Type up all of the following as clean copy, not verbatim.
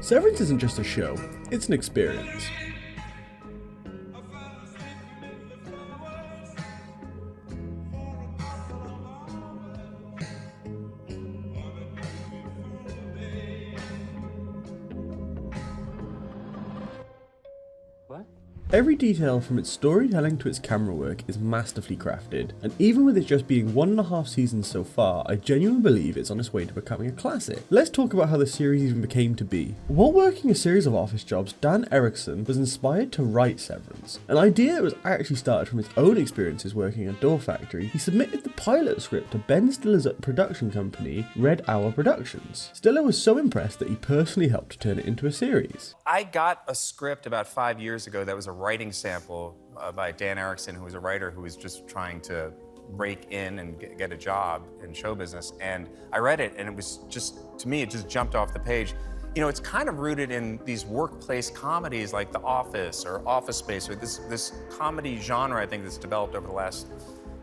Severance isn't just a show, it's an experience. Every detail from its storytelling to its camera work is masterfully crafted, and even with it just being 1.5 seasons so far, I genuinely believe it's on its way to becoming a classic. Let's talk about how the series even became to be. While working a series of office jobs, Dan Erickson was inspired to write Severance, an idea that was actually started from his own experiences working at a door factory. He submitted the pilot script to Ben Stiller's production company, Red Hour Productions. Stiller was so impressed that he personally helped to turn it into a series. I got a script about 5 years ago that was a writing sample by Dan Erickson, who was a writer who was just trying to break in and get a job in show business. And I read it, and it was just, to me, it just jumped off the page. You know, it's kind of rooted in these workplace comedies like The Office or Office Space, or this comedy genre, I think, that's developed over the last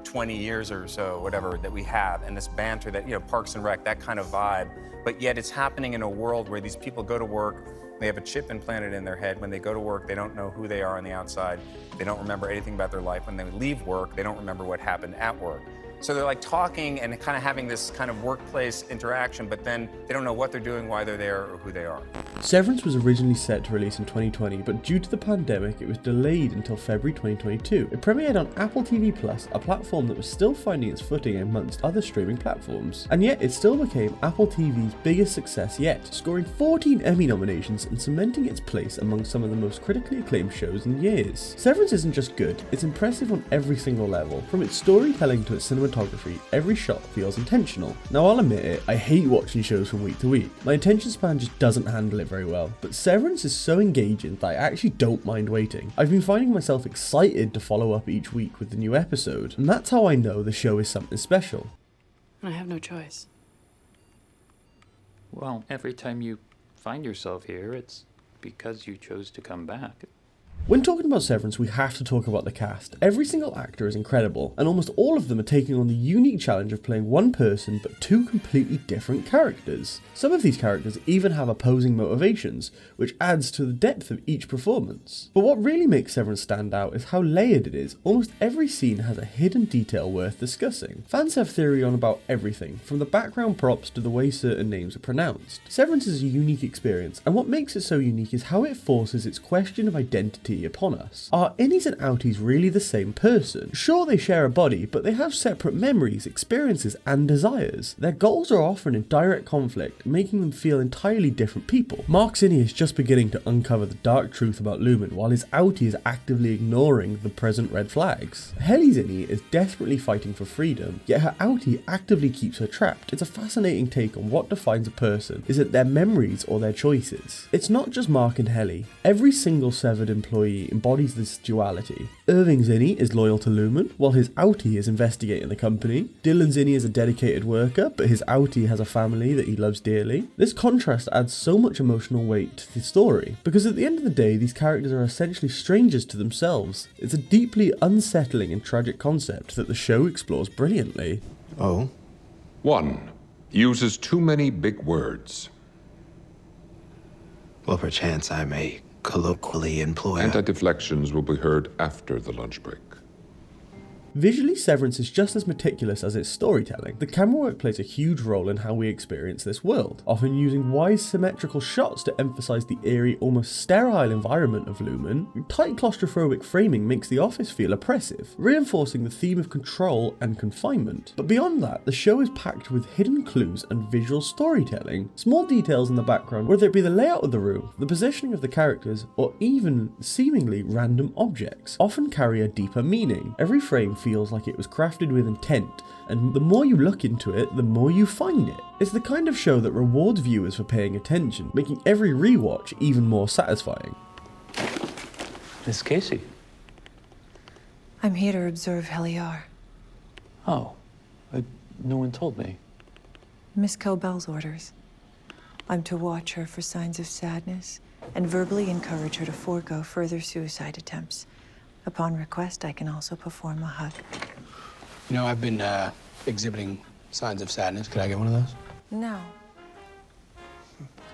20 years or so, whatever, that we have, and this banter that, you know, Parks and Rec, that kind of vibe. But yet it's happening in a world where these people go to work, they have a chip implanted in their head. When they go to work, they don't know who they are on the outside. They don't remember anything about their life. When they leave work, they don't remember what happened at work. So they're like talking and kind of having this kind of workplace interaction, but then they don't know what they're doing, why they're there, or who they are. Severance was originally set to release in 2020, but due to the pandemic, it was delayed until February 2022. It premiered on Apple TV+, a platform that was still finding its footing amongst other streaming platforms. And yet, it still became Apple TV's biggest success yet, scoring 14 Emmy nominations and cementing its place among some of the most critically acclaimed shows in years. Severance isn't just good, it's impressive on every single level. From its storytelling to its cinematography, every shot feels intentional. Now I'll admit it, I hate watching shows from week to week. My attention span just doesn't handle it very well, but Severance is so engaging that I actually don't mind waiting. I've been finding myself excited to follow up each week with the new episode, and that's how I know the show is something special. I have no choice. Well, every time you find yourself here, it's because you chose to come back. When talking about Severance, we have to talk about the cast. Every single actor is incredible, and almost all of them are taking on the unique challenge of playing one person but two completely different characters. Some of these characters even have opposing motivations, which adds to the depth of each performance. But what really makes Severance stand out is how layered it is. Almost every scene has a hidden detail worth discussing. Fans have theory on about everything, from the background props to the way certain names are pronounced. Severance is a unique experience, and what makes it so unique is how it forces its question of identity upon us. Are innies and outies really the same person? Sure, they share a body, but they have separate memories, experiences, and desires. Their goals are often in direct conflict, making them feel entirely different people. Mark's innie is just beginning to uncover the dark truth about Lumen, while his outie is actively ignoring the present red flags. Helly's innie is desperately fighting for freedom, yet her outie actively keeps her trapped. It's a fascinating take on what defines a person. Is it their memories or their choices? It's not just Mark and Helly. Every single severed employee embodies this duality. Irving's innie is loyal to Lumen, while his outie is investigating the company. Dylan's innie is a dedicated worker, but his outie has a family that he loves dearly. This contrast adds so much emotional weight to the story, because at the end of the day, these characters are essentially strangers to themselves. It's a deeply unsettling and tragic concept that the show explores brilliantly. Oh? 1. Uses too many big words. Well, perchance I may colloquially employ Anti-deflections will be heard after the lunch break. Visually, Severance is just as meticulous as its storytelling. The camera work plays a huge role in how we experience this world, often using wide symmetrical shots to emphasize the eerie, almost sterile environment of Lumen. Tight claustrophobic framing makes the office feel oppressive, reinforcing the theme of control and confinement. But beyond that, the show is packed with hidden clues and visual storytelling. Small details in the background, whether it be the layout of the room, the positioning of the characters, or even seemingly random objects, often carry a deeper meaning. Every frame feels like it was crafted with intent, and the more you look into it, the more you find it. It's the kind of show that rewards viewers for paying attention, making every rewatch even more satisfying. Miss Casey. I'm here to observe Heliar. Oh, no one told me. Miss Cobell's orders. I'm to watch her for signs of sadness and verbally encourage her to forego further suicide attempts. Upon request, I can also perform a hug. You know, I've been exhibiting signs of sadness. Could I get one of those? No.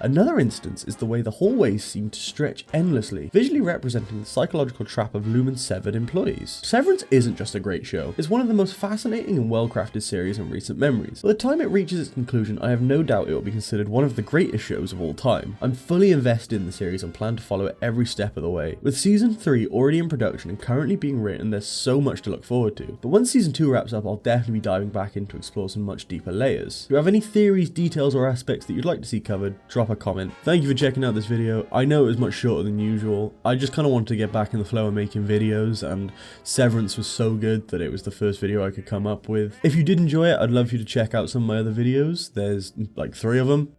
Another instance is the way the hallways seem to stretch endlessly, visually representing the psychological trap of Lumen's severed employees. Severance isn't just a great show, it's one of the most fascinating and well-crafted series in recent memories. By the time it reaches its conclusion, I have no doubt it will be considered one of the greatest shows of all time. I'm fully invested in the series and plan to follow it every step of the way. With season 3 already in production and currently being written, there's so much to look forward to. But once season 2 wraps up, I'll definitely be diving back in to explore some much deeper layers. If you have any theories, details, or aspects that you'd like to see covered, drop a comment. Thank you for checking out this video. I know it was much shorter than usual. I just kind of wanted to get back in the flow of making videos, and Severance was so good that it was the first video I could come up with. If you did enjoy it, I'd love you to check out some of my other videos. There's like 3 of them.